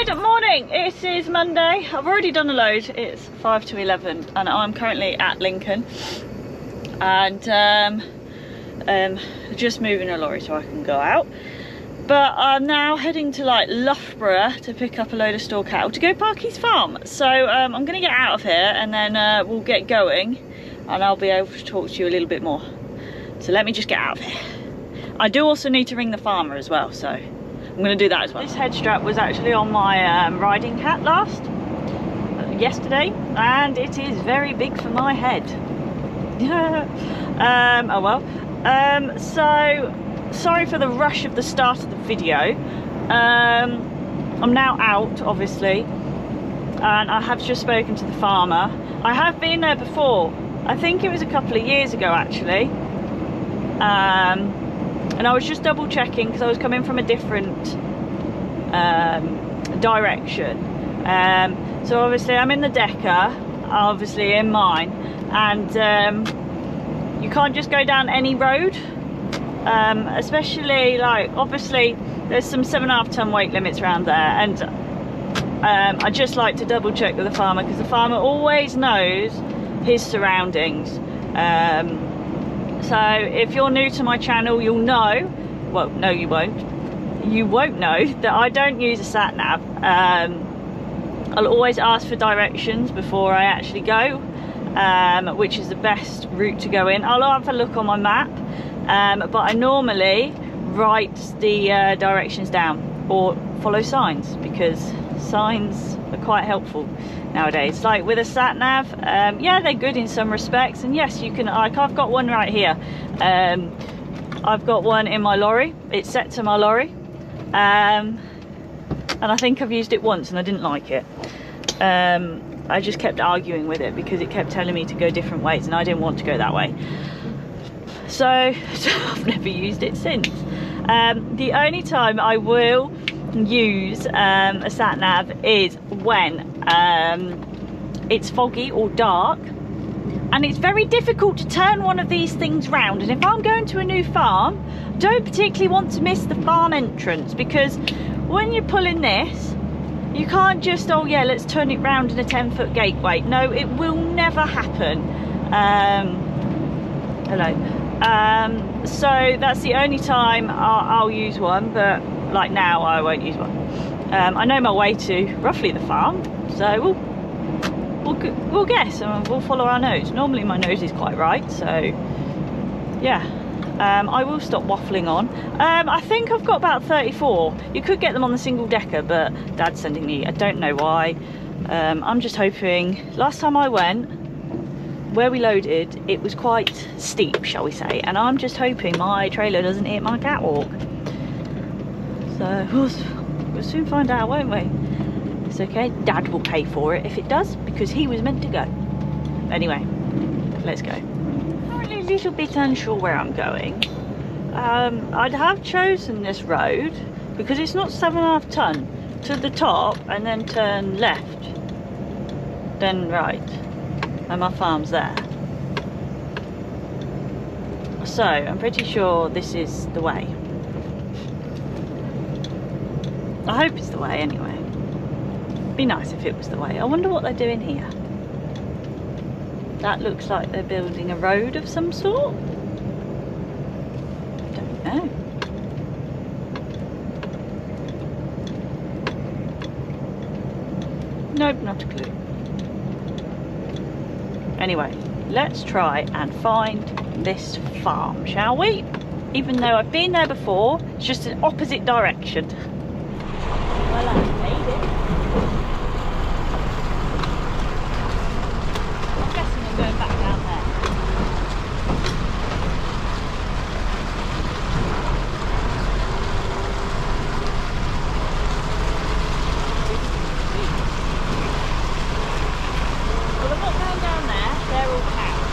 Good morning, it is Monday. I've already done a load. It's 5 to 11 and I'm currently at Lincoln and just moving a lorry so I can go out. But I'm now heading to like Loughborough to pick up a load of store cattle to go Parky's farm. So I'm going to get out of here and then we'll get going and I'll be able to talk to you a little bit more. So let me just get out of here. I do also need to ring the farmer as well, so I'm going to do that as well. This head strap was actually on my riding hat yesterday, and it is very big for my head. Oh well. So sorry for the rush of the start of the video. I'm now out, obviously, and I have just spoken to the farmer. I have been there before. I think it was a couple of years ago actually. And I was just double checking because I was coming from a different direction. So obviously I'm in the Decker, obviously in mine, and you can't just go down any road, especially like obviously there's some 7.5 ton weight limits around there, and I just like to double check with the farmer because the farmer always knows his surroundings. So if you're new to my channel, you'll know, well, no you won't know that I don't use a sat nav. I'll always ask for directions before I actually go, which is the best route to go in. I'll have a look on my map, but I normally write the directions down or follow signs, because signs are quite helpful nowadays. Like with a sat nav, yeah, they're good in some respects, and yes, you can, like I've got one right here. I've got one in my lorry, it's set to my lorry, and I think I've used it once and I didn't like it. I just kept arguing with it because it kept telling me to go different ways and I didn't want to go that way, so I've never used it since. The only time I will use a sat nav is when it's foggy or dark and it's very difficult to turn one of these things round, and if I'm going to a new farm, I don't particularly want to miss the farm entrance, because when you're pulling this you can't just, oh yeah, let's turn it round in a 10-foot gateway. No, it will never happen. Hello. So that's the only time I'll use one, but like now I won't use one. I know my way to roughly the farm, so we'll guess and we'll follow our nose. Normally my nose is quite right, so yeah. I will stop waffling on. I think I've got about 34. You could get them on the single decker, but Dad's sending me, I don't know why. I'm just hoping, last time I went, where we loaded, it was quite steep, shall we say, and I'm just hoping my trailer doesn't hit my catwalk. So we'll soon find out, won't we? It's okay, Dad will pay for it if it does, because he was meant to go. Anyway, let's go. Currently a little bit unsure where I'm going. I'd have chosen this road because it's not 7.5 ton to the top and then turn left, then right, and my farm's there. So I'm pretty sure this is the way. I hope it's the way anyway. Be nice if it was the way. I wonder what they're doing here. That looks like they're building a road of some sort. Don't know. Nope, not a clue. Anyway, let's try and find this farm, shall we? Even though I've been there before, it's just an opposite direction. Well, I made it. I'm guessing I'm going back down there. Well, I'm not going down there, they're all cows.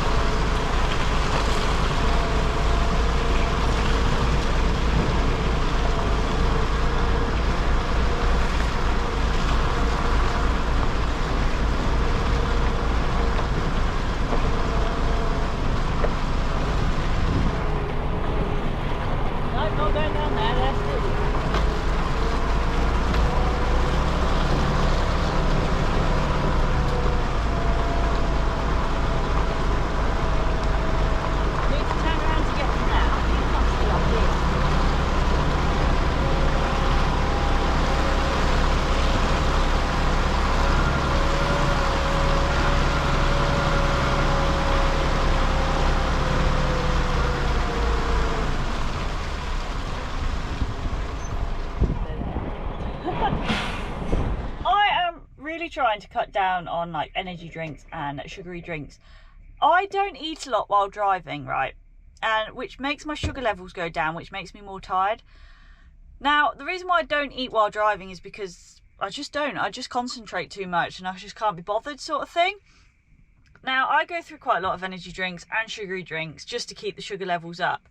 trying to cut down on like energy drinks and sugary drinks. I don't eat a lot while driving, right? And which makes my sugar levels go down, which makes me more tired. Now, the reason why I don't eat while driving is because I just concentrate too much and I just can't be bothered, sort of thing. Now, I go through quite a lot of energy drinks and sugary drinks just to keep the sugar levels up.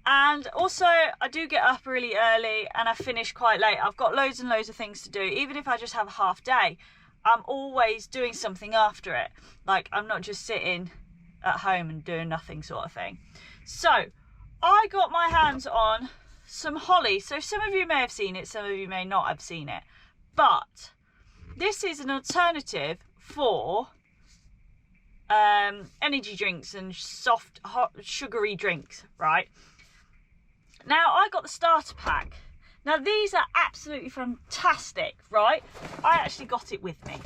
And also, I do get up really early and I finish quite late. I've got loads and loads of things to do. Even if I just have a half day, I'm always doing something after it. Like, I'm not just sitting at home and doing nothing, sort of thing. So, I got my hands on some Holly. So some of you may have seen it, some of you may not have seen it. But this is an alternative for energy drinks and soft, hot, sugary drinks, right? Now, I got the starter pack. Now, these are absolutely fantastic, right? I actually got it with me,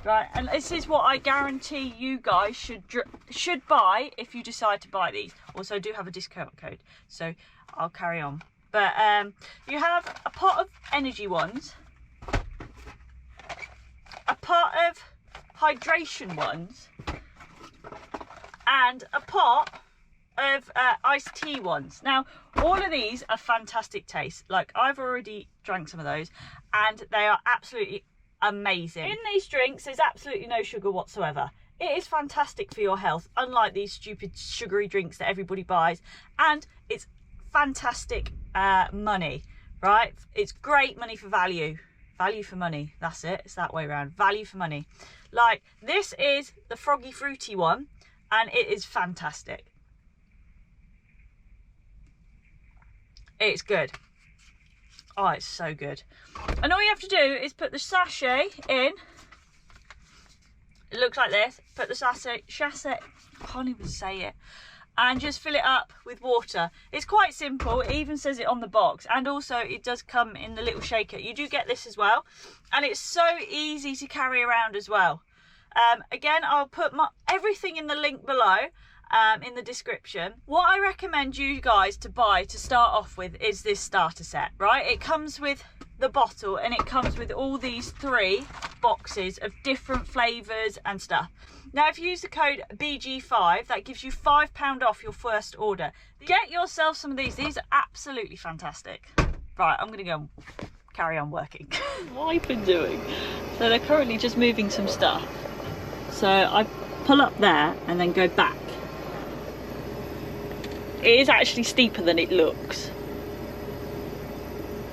right? And this is what I guarantee you guys should buy if you decide to buy these. Also, I do have a discount code, so I'll carry on. But you have a pot of energy ones, a pot of hydration ones, and a pot of iced tea ones. Now, all of these are fantastic taste. Like, I've already drank some of those and they are absolutely amazing. In these drinks, there's absolutely no sugar whatsoever. It is fantastic for your health, unlike these stupid sugary drinks that everybody buys. And it's fantastic money, right? It's great money for value. Value for money, that's it. It's that way around. Value for money. Like, this is the Froggy Fruity one and it is fantastic. It's good. Oh, it's so good. And all you have to do is put the sachet in. It looks like this. Put the sachet, I can't even say it. And just fill it up with water. It's quite simple. It even says it on the box. And also it does come in the little shaker. You do get this as well. And it's so easy to carry around as well. Again, I'll put everything in the link below. In the description. What I recommend you guys to buy to start off with is this starter set, right? It comes with the bottle and it comes with all these 3 boxes of different flavours and stuff. Now, if you use the code BG5, that gives you £5 off your first order. Get yourself some of these. These are absolutely fantastic. Right, I'm going to go and carry on working. What I've been doing. So they're currently just moving some stuff. So I pull up there and then go back. It is actually steeper than it looks.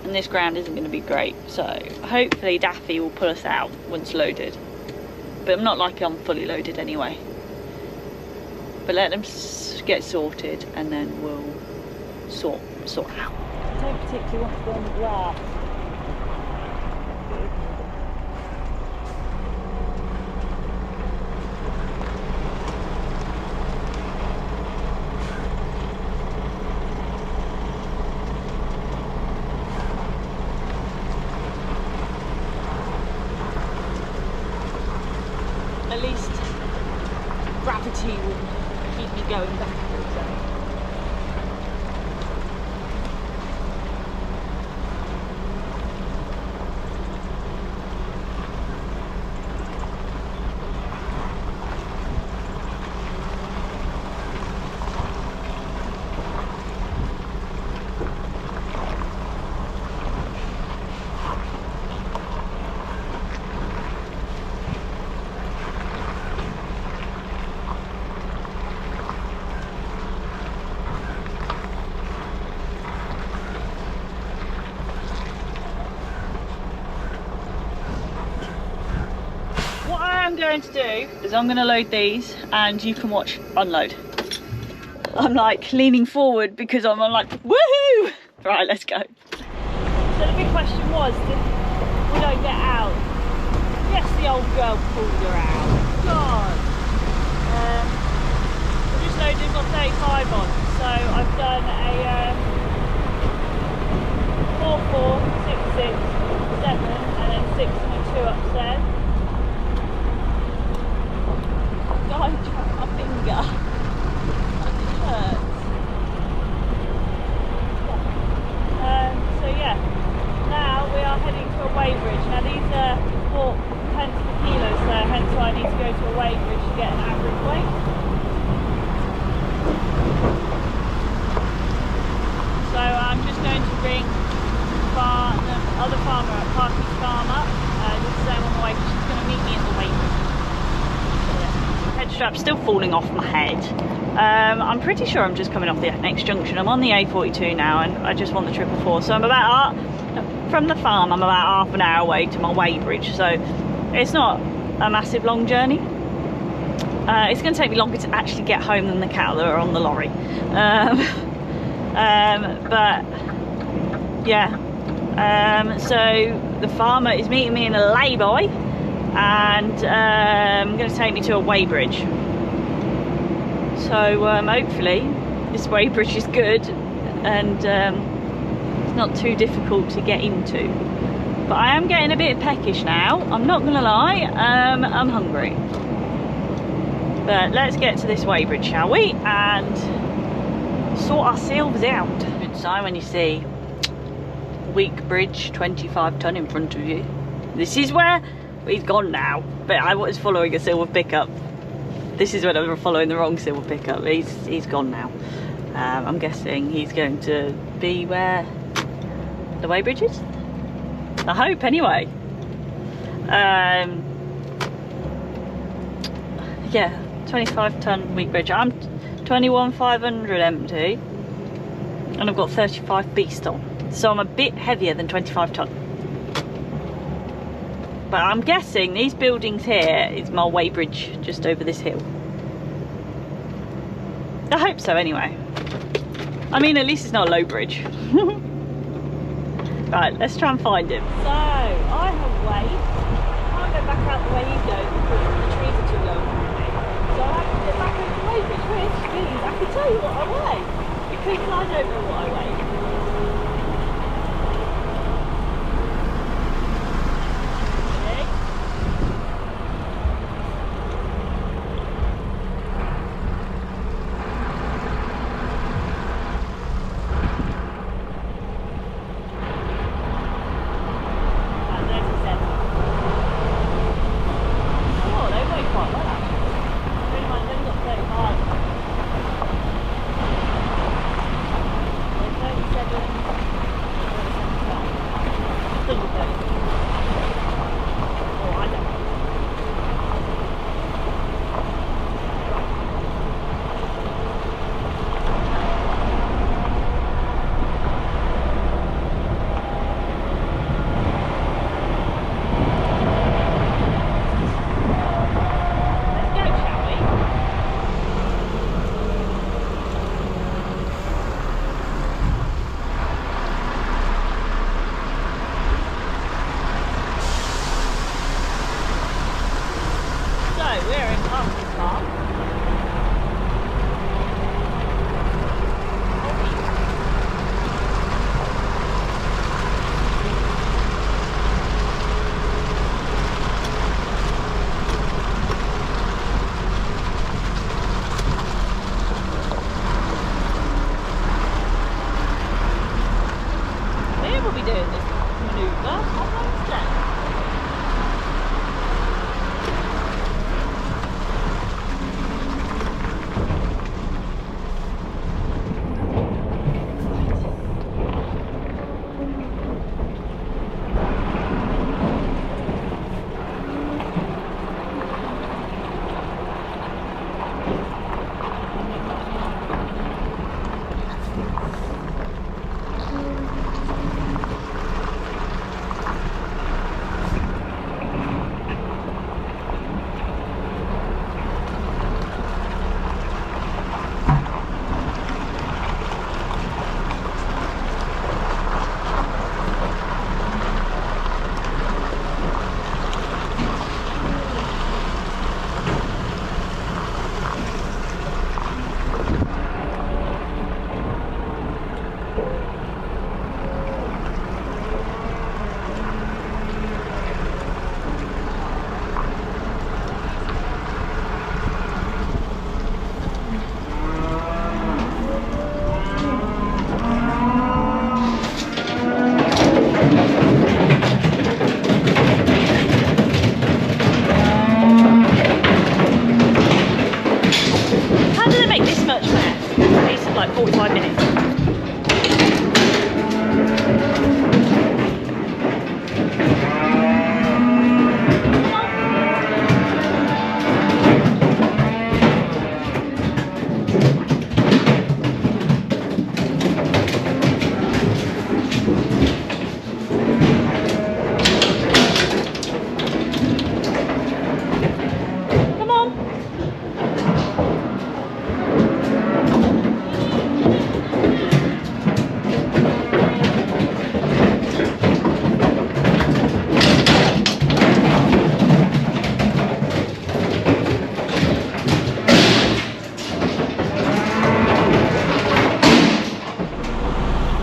And this ground isn't going to be great. So hopefully Daffy will pull us out once loaded. But I'm not like I'm fully loaded anyway. But let them get sorted and then we'll sort out. I don't particularly want to go on the grass. At least gravity will keep me going backwards. Going to do is I'm going to load these and you can watch unload. I'm like leaning forward because I'm like, woohoo! Right, let's go. So the big question was, would I get out? Yes, the old girl pulled her out. God. I just loaded, got 35 on, so I've done a 4, 4, 6, 6, 7 and then 6 and a 2 upstairs. I trapped my finger and it hurts. So yeah, now we are heading to a weighbridge. Now these are 4 pence per kilo. strap's still falling off my head. I'm pretty sure I'm just coming off the next junction. I'm on the A42 now, and I just want the 444. So I'm about, from the farm, I'm about half an hour away to my weighbridge. So it's not a massive long journey. It's going to take me longer to actually get home than the cattle that are on the lorry. But yeah, so the farmer is meeting me in a lay-by, and going to take me to a weighbridge. So hopefully this weighbridge is good, and it's not too difficult to get into. But I am getting a bit peckish now, I'm not gonna lie. I'm hungry. But let's get to this weighbridge, shall we, and sort ourselves out. Good sign when you see weak bridge 25 ton in front of you. This is where he's gone now, but I was following a silver pickup. This is when I was following the wrong silver pickup. He's gone now. I'm guessing he's going to be where the weighbridge is. I hope, anyway. Yeah, 25 ton weak bridge. I'm 21,500 empty, and I've got 35 beast on, so I'm a bit heavier than 25 ton. But I'm guessing these buildings here is my weighbridge just over this hill. I hope so, anyway. I mean, at least it's not a low bridge. Right, let's try and find him. So, I have weighed. I can't go back out the way he goes because the trees are too low for me. So I have to get back over the weighbridge. Which means I can tell you what I weigh, because I don't know what I weigh. Like 45 minutes. Come on.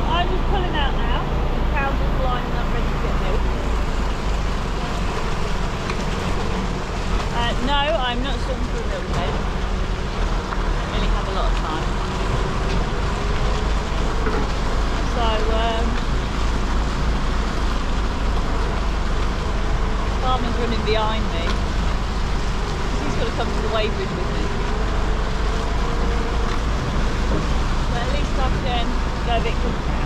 I'm just pulling out now. The cows are lining up ready to get milk. No, I'm not stopping for a milk bed. Don't really have a lot of time. So, Farmer's running behind me. He's got to come to the Weybridge with me. So at least I can go a bit quicker now.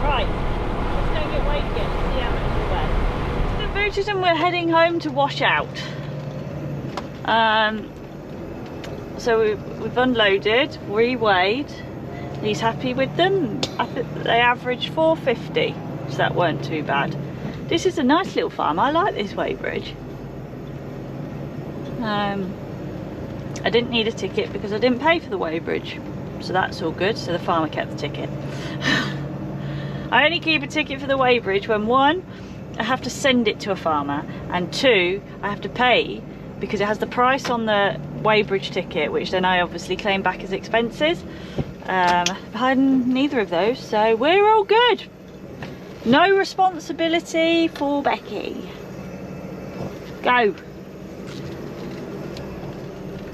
Right, let's go get weighed again and see how much we weigh. So Booted and we're heading home to wash out. So we've unloaded, re-weighed. He's happy with them. I think they averaged 450, so that weren't too bad. This is a nice little farm. I like this Weybridge. I didn't need a ticket because I didn't pay for the Weybridge, so that's all good. So the farmer kept the ticket. I only keep a ticket for the Weybridge when 1, I have to send it to a farmer, and 2, I have to pay because it has the price on the Weybridge ticket, which then I obviously claim back as expenses. I had neither of those, so we're all good. No responsibility for Becky. Go.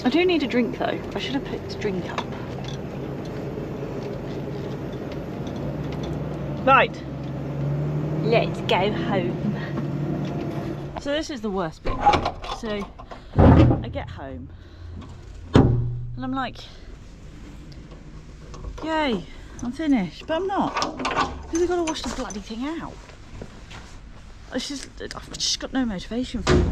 I do need a drink though. I should have picked a drink up. Right, let's go home. So this is the worst bit. So I get home and I'm like, yay, I'm finished, but I'm not, because I've got to wash the bloody thing out. I've just got no motivation for it.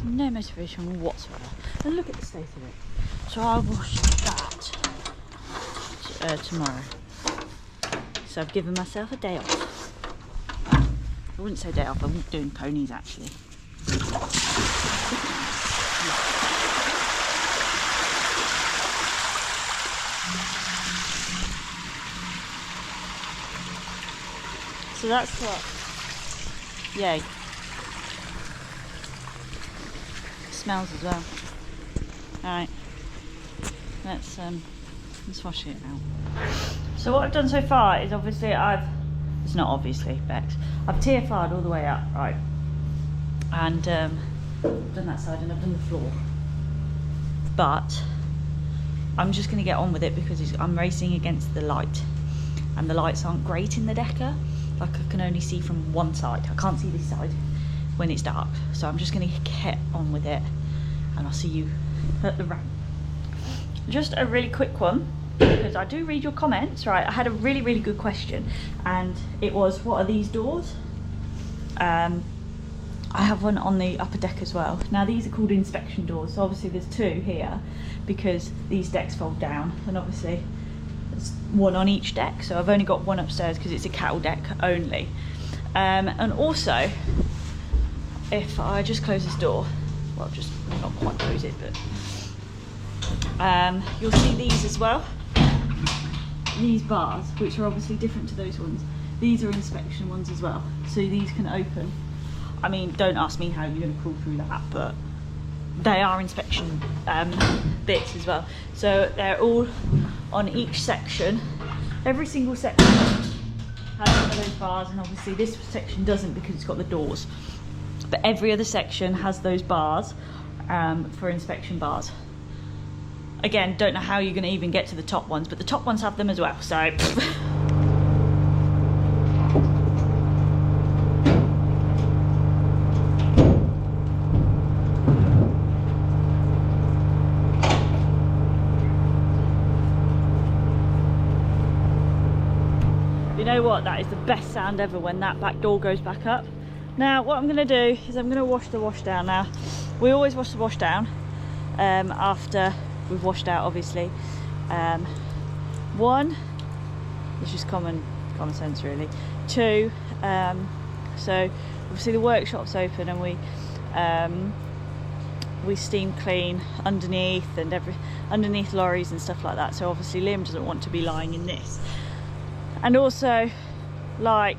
No motivation whatsoever. And look at the state of it. So I'll wash that tomorrow. So I've given myself a day off. I wouldn't say day off, I'm doing ponies actually. So that's what, yay. Smells as well. Alright, let's wash it out. So what I've done so far is obviously it's not obviously, Bex, I've TFR'd all the way up, right, and I've done that side and I've done the floor, but I'm just going to get on with it because I'm racing against the light, and the lights aren't great in the Decker. Like, I can only see from one side, I can't see this side when it's dark, so I'm just going to get on with it, and I'll see you at the ramp. Just a really quick one, because I do read your comments, right? I had a really, really good question, and it was, what are these doors? I have one on the upper deck as well. Now these are called inspection doors, so obviously there's 2 here because these decks fold down, and obviously there's 1 on each deck, so I've only got 1 upstairs because it's a cattle deck only. And also, if I just close this door, well, just not quite close it, but you'll see these as well. These bars, which are obviously different to those ones, these are inspection ones as well, so these can open. I mean, don't ask me how you're going to crawl through that, but they are inspection bits as well. So they're all on each section. Every single section has one of those bars, and obviously this section doesn't because it's got the doors, but every other section has those bars for inspection bars. Again, don't know how you're going to even get to the top ones, but the top ones have them as well, so know what, that is the best sound ever when that back door goes back up. Now what I'm going to do is I'm going to wash the wash down. Now we always wash the wash down after we've washed out, obviously. One, it's just common sense really. Two, so obviously the workshop's open and we steam clean underneath and underneath lorries and stuff like that, so obviously Liam doesn't want to be lying in this. And also, like,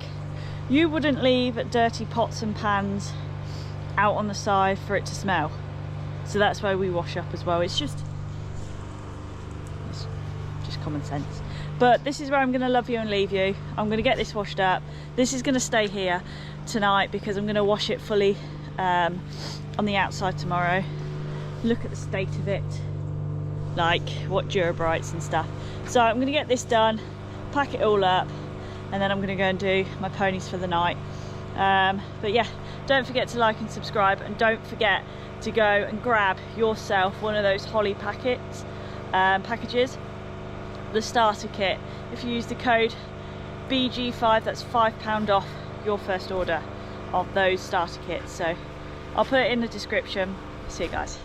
you wouldn't leave dirty pots and pans out on the side for it to smell, so that's why we wash up as well. It's just common sense. But this is where I'm going to love you and leave you. I'm going to get this washed up. This is going to stay here tonight because I'm going to wash it fully on the outside tomorrow. Look at the state of it, like what Durabrights and stuff. So I'm going to get this done, pack it all up, and then I'm going to go and do my ponies for the night. But yeah, don't forget to like and subscribe, and don't forget to go and grab yourself one of those Holly packages, the starter kit. If you use the code BG5, that's £5 off your first order of those starter kits. So I'll put it in the description. See you guys.